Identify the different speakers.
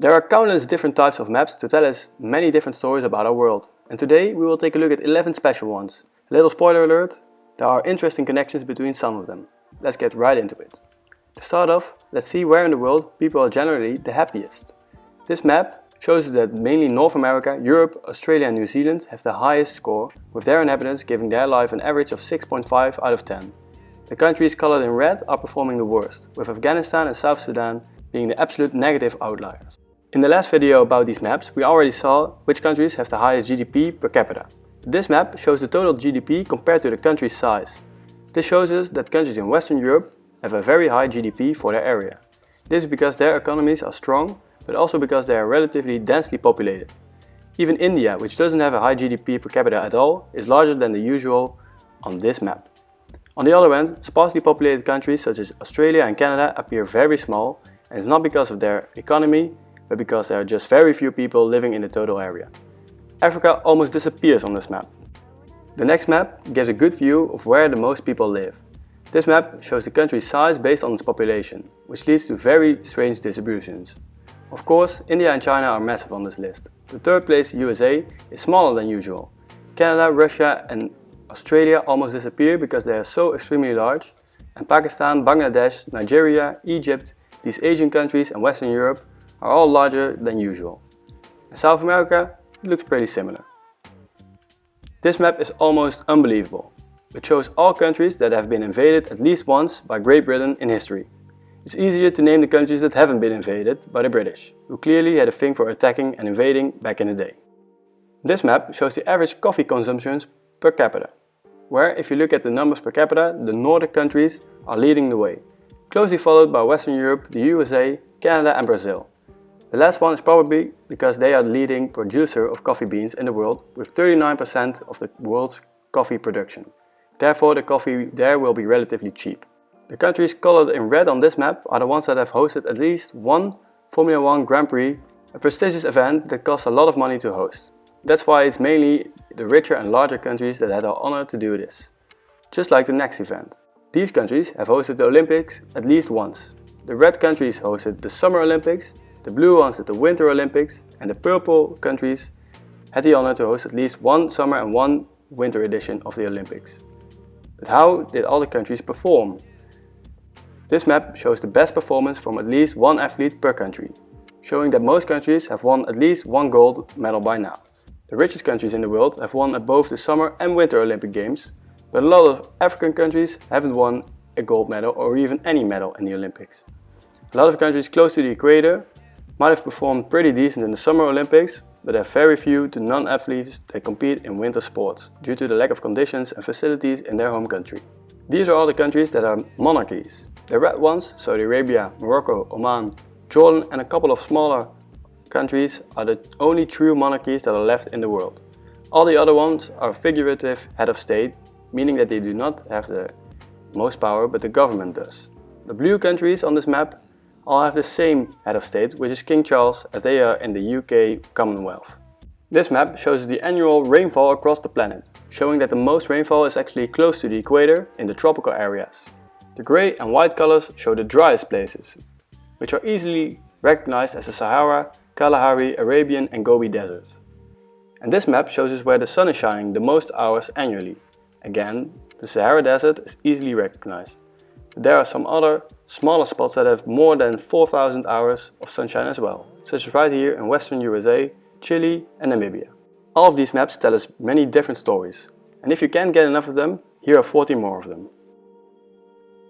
Speaker 1: There are countless different types of maps to tell us many different stories about our world, and today we will take a look at 11 special ones. A little spoiler alert, there are interesting connections between some of them. Let's get right into it. To start off, let's see where in the world people are generally the happiest. This map shows us that mainly North America, Europe, Australia and New Zealand have the highest score, with their inhabitants giving their life an average of 6.5 out of 10. The countries colored in red are performing the worst, with Afghanistan and South Sudan being the absolute negative outliers. In the last video about these maps, we already saw which countries have the highest GDP per capita. This map shows the total GDP compared to the country's size. This shows us that countries in Western Europe have a very high GDP for their area. This is because their economies are strong, but also because they are relatively densely populated. Even India, which doesn't have a high GDP per capita at all, is larger than the usual on this map. On the other hand, sparsely populated countries such as Australia and Canada appear very small, and it's not because of their economy, but because there are just very few people living in the total area. Africa almost disappears on this map. The next map gives a good view of where the most people live. This map shows the country's size based on its population, which leads to very strange distributions. Of course, India and China are massive on this list. The third place, USA, is smaller than usual. Canada, Russia and Australia almost disappear because they are so extremely large, and Pakistan, Bangladesh, Nigeria, Egypt, these Asian countries and Western Europe are all larger than usual. In South America, it looks pretty similar. This map is almost unbelievable. It shows all countries that have been invaded at least once by Great Britain in history. It's easier to name the countries that haven't been invaded by the British, who clearly had a thing for attacking and invading back in the day. This map shows the average coffee consumptions per capita, where if you look at the numbers per capita, the Nordic countries are leading the way, closely followed by Western Europe, the USA, Canada and Brazil. The last one is probably because they are the leading producer of coffee beans in the world with 39% of the world's coffee production. Therefore the coffee there will be relatively cheap. The countries colored in red on this map are the ones that have hosted at least one Formula 1 Grand Prix, a prestigious event that costs a lot of money to host. That's why it's mainly the richer and larger countries that had the honor to do this. Just like the next event. These countries have hosted the Olympics at least once. The red countries hosted the Summer Olympics, the blue ones did the Winter Olympics, and the purple countries had the honor to host at least one summer and one winter edition of the Olympics. But how did all the countries perform? This map shows the best performance from at least one athlete per country, showing that most countries have won at least one gold medal by now. The richest countries in the world have won at both the Summer and Winter Olympic Games, but a lot of African countries haven't won a gold medal or even any medal in the Olympics. A lot of countries close to the equator might have performed pretty decent in the Summer Olympics, but have very few to none athletes that compete in winter sports due to the lack of conditions and facilities in their home country. These are all the countries that are monarchies. The red ones, Saudi Arabia, Morocco, Oman, Jordan and a couple of smaller countries are the only true monarchies that are left in the world. All the other ones are figurative head of state, meaning that they do not have the most power but the government does. The blue countries on this map all have the same head of state, which is King Charles, as they are in the UK Commonwealth. This map shows the annual rainfall across the planet, showing that the most rainfall is actually close to the equator in the tropical areas. The grey and white colors show the driest places, which are easily recognized as the Sahara, Kalahari, Arabian and Gobi deserts. And this map shows us where the sun is shining the most hours annually. Again, the Sahara Desert is easily recognized. But there are some other smaller spots that have more than 4,000 hours of sunshine as well, such as right here in Western USA, Chile and Namibia. All of these maps tell us many different stories, and if you can't get enough of them, here are 40 more of them.